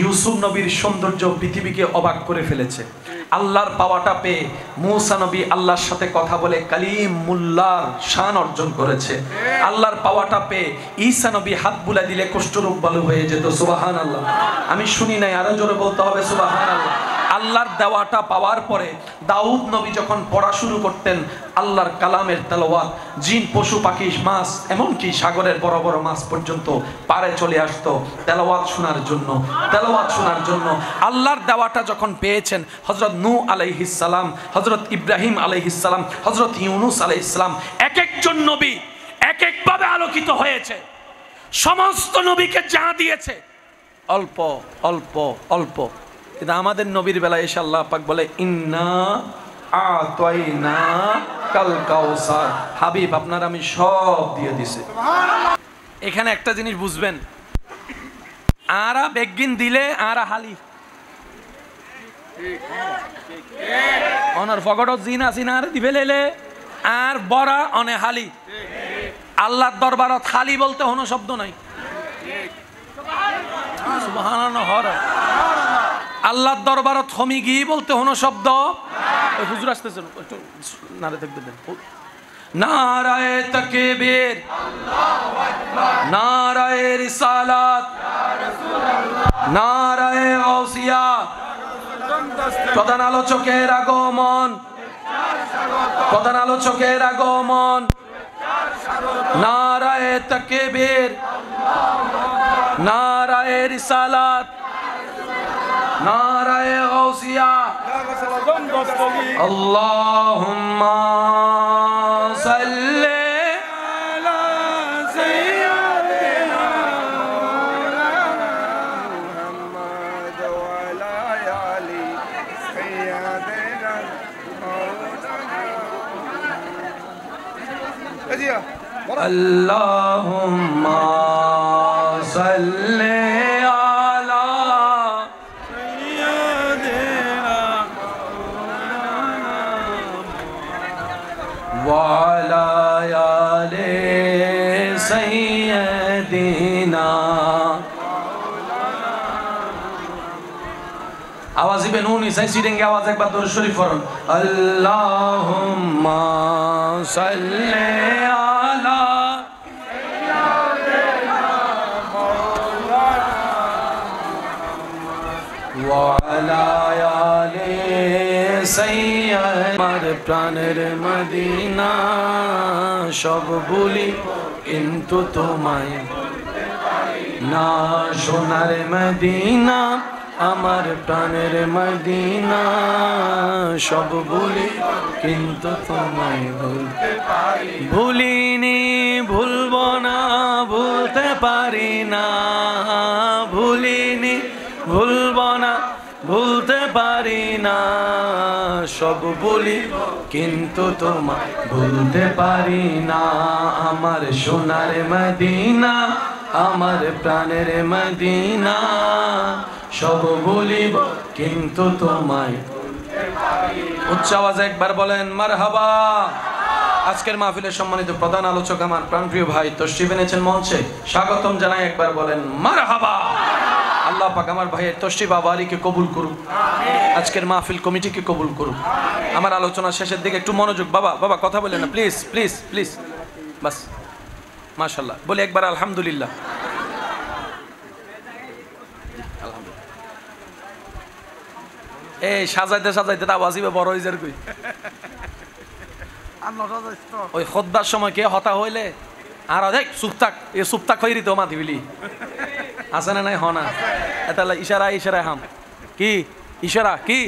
ইউসুফ নবীর সৌন্দর্য পৃথিবীকে অবাক করে ফেলেছে। আল্লাহর পাওয়াটা পেয়ে মূসা নবী আল্লাহর সাথে কথা বলে কালিমুল্লাহর শান অর্জন করেছে। আল্লাহর পাওয়াটা পেয়ে ঈসা নবী হাত বুলা দিলে কুষ্ঠরোগ ভালো হয়ে যেত। সুবহানাল্লাহ। আমি শুনি নাই, আরো জোরে বলতে হবে সুবহানাল্লাহ। আল্লাহর দেওয়াটা পাওয়ার পরে দাউদ নবী যখন পড়া শুরু করতেন আল্লাহর কালামের তেলাওয়াত, জিন পশু পাখি মাছ এমনকি সাগরের বড় বড় মাছ পর্যন্ত পারে চলে আসতো তেলাওয়াত শোনার জন্য, তেলাওয়াত শোনার জন্য। আল্লাহর দেওয়াটা যখন পেয়েছেন হযরত নূহ আলাইহিস সালাম, হযরত ইব্রাহিম আলাইহিস সালাম, হযরত ইউনূস আলাইহিস সালাম, এক একজন নবী এক একভাবে আলোকিত হয়েছে। সমস্ত নবীকে যা দিয়েছে অল্প অল্প অল্প, কিন্তু আমাদের নবীর বেলায় এসে আল্লাহ পাক বলে ইন্না আতাইনা কাল কাউসার, হাবিব আপনার আমি সব দিয়ে দিছি। এখানে একটা জিনিস বুঝবেন, আরা বেগিন দিলে আরা হালি অনার ফগট জিন আসিন আর দিবে লেলে আর বড়া অনে হালি। আল্লাহর দরবারত খালি বলতে কোনো শব্দ নাই। সুবহানাল্লাহ। হরা আল্লাহর দরবারত থমি গি বলতে কোনো শব্দ। ওই হুজুর আসতেছেন একটু নারে দেখতে দেন। নারায়ে তাকবীর, নারায়ে রিসালাত, নারায়ে গাউসিয়া। প্রধান আলোচকের আগমন, প্রধান আলোচকের আগমন। নারায়ে তাকবীর, নারায়ে রিসালাত, নারায়ে গাউসিয়া। আল্লাহুম্মা সাল্লি আলা সাইয়্যিদিনা মুহাম্মদ ওয়া আলা আলি সাইয়্যিদিনা মাওলানা। আল্লাহুম্মা সাল্লি आवाज ही बेनून इसे सीढ़ेंगे आवाज एक बार दुरूद शरीफ पढ़ो। अल्लाहुम्मा सल्ले अला व अला आले सय्यद। আমার প্রাণের মদিনা সব ভুলি কিন্তু তোমায় না। সোনার মদিনা আমার প্রাণের মদিনা সব ভুলি কিন্তু তোমায় ভুলতে পারি। ভুলিনি ভুলবো না ভুলতে পারি না, ভুলিনি ভুলবো না ভুলতে পারি না। সব ভুলি কিন্তু তোমায় ভুলতে পারি না। আমার সোনার মদিনা আমার প্রাণের মদিনা সব ভুলিব কিন্তু তোমায়। উচ্চ আওয়াজে একবার বলেন মারহাবা। আজকের মাহফিলের সম্মানিত প্রধান আলোচক আমার প্রাণপ্রিয় ভাই তশরিফ এনেছেন মঞ্চে, স্বাগতম জানাই। একবার বলেন মারহাবা। আল্লাহ পাক আমার ভাইয়ের তশরিফ আবারিকে কবুল করুক, আজকের মাহফিল কমিটিকে কবুল করুক। আমার আলোচনা শেষের দিকে একটু মনোযোগ। বাবা বাবা কথা বলেন না প্লিজ প্লিজ প্লিজ। বাস মাশাআল্লাহ বলি একবার আলহামদুলিল্লাহ। এই সাজাইতে সাজাইতে আওয়াজিবে বড় হয়ে যায় কই। ওই খুতবার সময় কে হতা হইলে আর দেখ সুপ্তাক এ সুপ্তাক হইরি তো মাতি বিলি আছে না নাই হনা এটা ইশারা ইশারা হাম কি ইশারা কি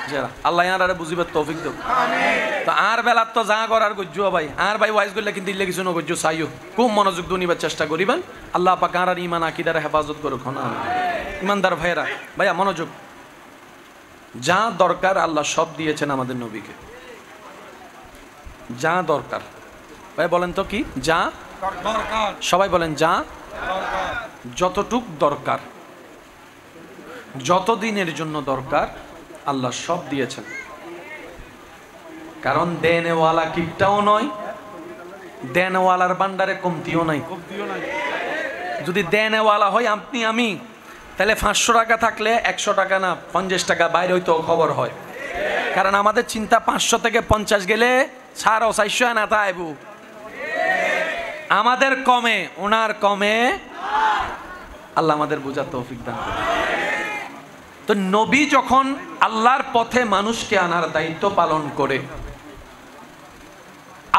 ইশারা। আল্লাহ ইয়ারে বুঝিবার তৌফিক দাও আমিন। তো আর বেলাত তো যা করার গজ্জু ভাই আর ভাই ওয়াইজ করলে কিন্তু দিলে কিছু ন গজ্জু চাইও খুব মনোযোগ দুনিবার চেষ্টা করিবেন। আল্লাহ পাক আর ঈমান আকীদার হেফাজত করুক। হনা ইমানদার ভাইরা ভাইয়া মনোযোগ। যা দরকার আল্লাহ সব দিয়েছেন আমাদের নবীকে। যা দরকার ভাই বলেন তো কি যা দরকার? সবাই বলেন যা দরকার। যতটুক দরকার, যত দিনের জন্য দরকার আল্লাহ সব দিয়েছেন। কারণ দেনওয়ালা কিপটাও নয়, দেনওয়ালার ভান্ডারে কমতিও নাই। যদি দেনেওয়ালা হয় আপনি আমি, তাহলে 500 টাকা থাকলে 100 টাকা না 50 টাকা বাইরে হইতো খবর হয়। কারণ আমাদের চিন্তা 500 থেকে 50 গেলে ছাড়ো 400 না তাইবু, আমাদের কমে ওনার কমে। আল্লাহ আমাদের বোঝার তৌফিক দান করুন। তো নবী যখন আল্লাহর পথে মানুষকে আনার দায়িত্ব পালন করে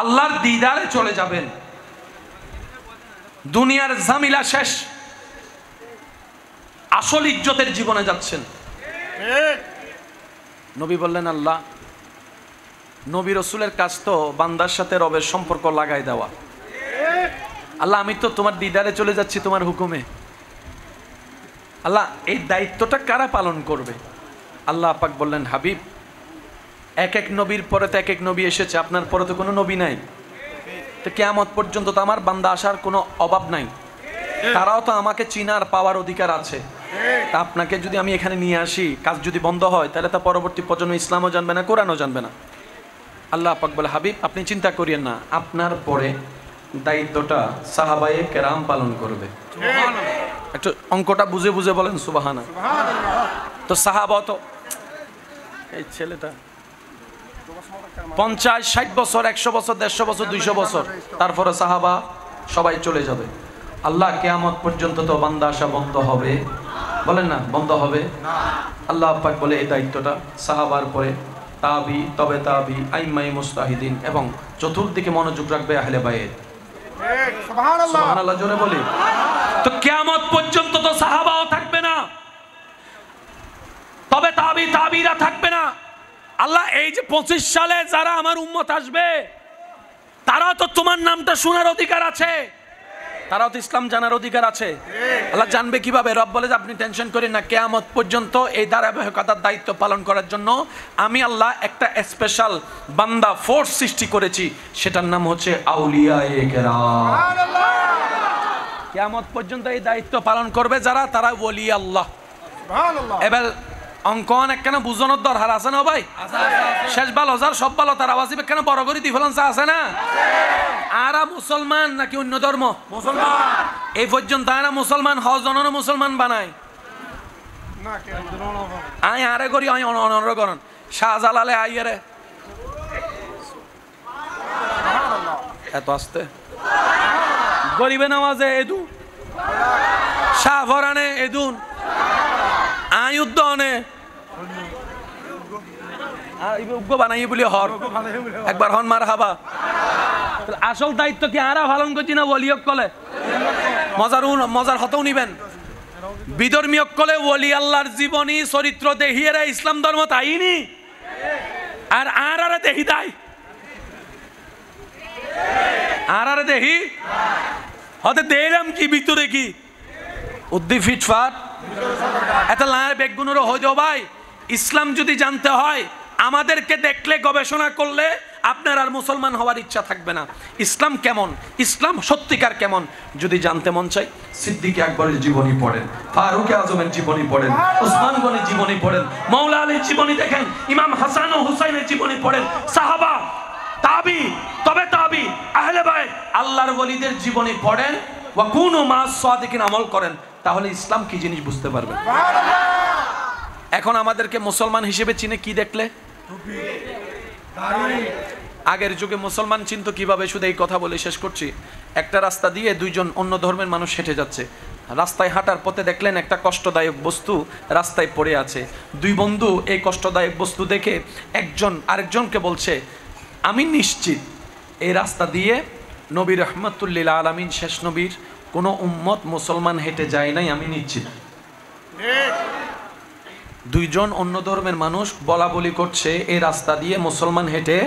আল্লাহর দিদারে চলে যাবেন, দুনিয়ার ঝামেলা শেষ, আসল ইজ্জতের জীবনে যাচ্ছেন। নবী বললেন, আল্লাহ, নবী রসুলের কাজ তো বান্দার সাথে রবের সম্পর্ক লাগাই দেওয়া। আল্লাহ, আমি তো তোমার দিদারে চলে যাচ্ছি তোমার হুকুমে। আল্লাহ, এই দায়িত্বটা কারা পালন করবে? আল্লাহ পাক বললেন, হাবিব, এক এক নবীর পরে তো এক এক নবী এসেছে, আপনার পরে তো কোনো নবী নাই। তো কিয়ামত পর্যন্ত তো আমার বান্দা আসার কোনো অভাব নাই, তারাও তো আমাকে চিনার পাওয়ার অধিকার আছে। তা আপনাকে যদি আমি এখানে নিয়ে আসি, কাজ যদি বন্ধ হয়, তাহলে তা পরবর্তী প্রজন্ম ইসলামও জানবে না, কোরআনও জানবে না। আল্লাহ পাক বলে, হাবিব, আপনি চিন্তা করিয়েন না, আপনার পরে দায়িত্বটা সাহাবায়ে কেরাম পালন করবে। একটু অঙ্কটা বুঝে বুঝে বলেন সুবহানাল্লাহ। তো সাহাবা তো, এই ছেলেটা 50-60 বছর, 100 বছর, 150 বছর, 200 বছর, তারপরে সাহাবা সবাই চলে যাবে। আল্লাহ, কিয়ামত পর্যন্ত তো বান্দা আসা বন্ধ হবে? বলেন না, বন্ধ হবে। আল্লাহ পাক বলে, এই দায়িত্বটা সাহাবার পরে তাবি, তবে তাবি, আইম্মাই মুস্তাহিদিন এবং চতুর্দিকে মনোযোগ রাখবে আহলে বাইত। সুবহানাল্লাহ জোরে বলি। তো কিয়ামত পর্যন্ত তো সাহাবাও থাকবে না, তবে তাবি তাবিরা থাকবে না। আল্লাহ, এই যে 25 সালে যারা আমার উম্মত আসবে, তারাও তো তোমার নামটা শোনার অধিকার আছে, তারাও তো ইসলাম জানার অধিকার আছে। আল্লাহ জানবে কিভাবে? রব বলে যে, আপনি টেনশন করেন না, কিয়ামত পর্যন্ত এই ধারাবাহিকতার দায়িত্ব পালন করার জন্য আমি আল্লাহ একটা স্পেশাল বান্দা ফোর্স সৃষ্টি করেছি, সেটার নাম হচ্ছে আউলিয়ায়ে কেরাম। কিয়ামত পর্যন্ত এই দায়িত্ব পালন করবে যারা, তারা ওলি আল্লাহ। এবার অঙ্ক অনেক কেন বুঝানোর দরকার আছে না ভাই? শেষ ভালো যার সব ভালো তার আওয়াজ কেন বড় করে ডিফারেন্স আছে না? আরা মুসলমান নাকি অন্য ধর্ম? মুসলমান। এই পর্যন্ত আরা মুসলমান হজনন মুসলমান বানায় আয় আরে করি আয় অনর করন শাহজালালে আইয়ারে এত আসতে গরিবে নামাজে এদু শাহ ফরানে এদুন আয়ুদ্ধনে বানাই বলি হর একবার হন মার হাবা। আসল দায়িত্ব কি আরা পালন করছি না ওলিয়ক কলে? মজার হতেও নিবেন বিধর্মীয় কলে ওলি আল্লাহর জীবনী চরিত্র দেখিয়ে ইসলাম ধর্ম তাইনি আর আরে দেখি তাই আরে দেখি হতে দেখলাম কি ভিতরে কি উদ্দি ফিটফাট এত লায়ের বেগুনেরও হয়ে যাও ভাই। ইসলাম যদি জানতে হয় আমাদেরকে দেখলে গবেষণা করলে আপনার আর মুসলমান হওয়ার ইচ্ছা থাকবে না। ইসলাম কেমন, ইসলাম সত্যিকার কেমন যদি জানতে মন চাই, সিদ্দিক আকবরের জীবনী পড়েন, ফারুক আজমের জীবনী পড়েন, ওসমান গনির জীবনী পড়েন, মাওলা আলীর জীবনী দেখেন, ইমাম হাসান ও হুসাইনের জীবনী পড়েন, সাহাবা তাবি তবে তাবি আহলে বাইত আল্লাহর ওলিদের জীবনী পড়েন, ওয়া কুনু মাস সাদিকিন আমল করেন, তাহলে ইসলাম কি জিনিস বুঝতে পারবেন। এখন আমাদেরকে মুসলমান হিসেবে চিনে কি দেখলে? আগের যুগে মুসলমান চিনতো কিভাবে? শুধু এই কথা বলে শেষ করছি। একটা রাস্তা দিয়ে দুইজন অন্য ধর্মের মানুষ হেঁটে যাচ্ছে, রাস্তায় হাঁটার পথে দেখলেন একটা কষ্টদায়ক বস্তু রাস্তায় পড়ে আছে। দুই বন্ধু এই কষ্টদায়ক বস্তু দেখে একজন আরেকজনকে বলছে, আমি নিশ্চিত এই রাস্তা দিয়ে নবী রহমতুল্লিল আলামিন শেষ নবীর কোনো উম্মত মুসলমান হেঁটে যায় নাই, আমি নিশ্চিত। দুইজন অন্য ধর্মের মানুষ বলা বলি করছে এই রাস্তা দিয়ে মুসলমান হেঁটে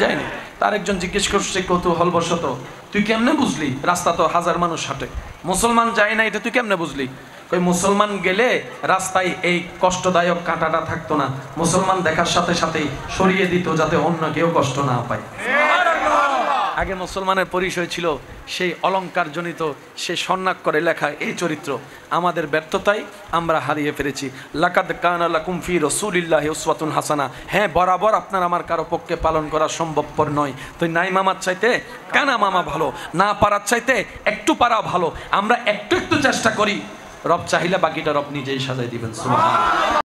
যায়নি। তার একজন জিজ্ঞেস করছে কৌতূহলবশত, তুই কেমনে বুঝলি? রাস্তা তো হাজার মানুষ হাঁটে, মুসলমান যায় না, এটা তুই কেমনে বুঝলি? কই মুসলমান গেলে রাস্তায় এই কষ্টদায়ক কাঁটাটা থাকতো না, মুসলমান দেখার সাথে সাথেই সরিয়ে দিত যাতে অন্য কেউ কষ্ট না পায়। আগে মুসলমানের পরিচয় ছিল সেই অলংকার জনিত সেই স্বর্ণাক্ষরে লেখা এই চরিত্র। আমাদের ব্যর্থতায় আমরা হারিয়ে ফেলেছি। লাকাদ কানা লাকুম ফি রাসূলিল্লাহি উসওয়াতুন হাসানা। হ্যাঁ, বরাবর আপনার আমার কারো পক্ষে পালন করা সম্ভবপর নয়। তো নাই মামার চাইতে কানা মামা ভালো, না পারার চাইতে একটু পারা ভালো। আমরা একটু একটু চেষ্টা করি, রব চাহিলে বাকিটা রব নিজেই সাজাই দিবেন। সুবহানাল্লাহ।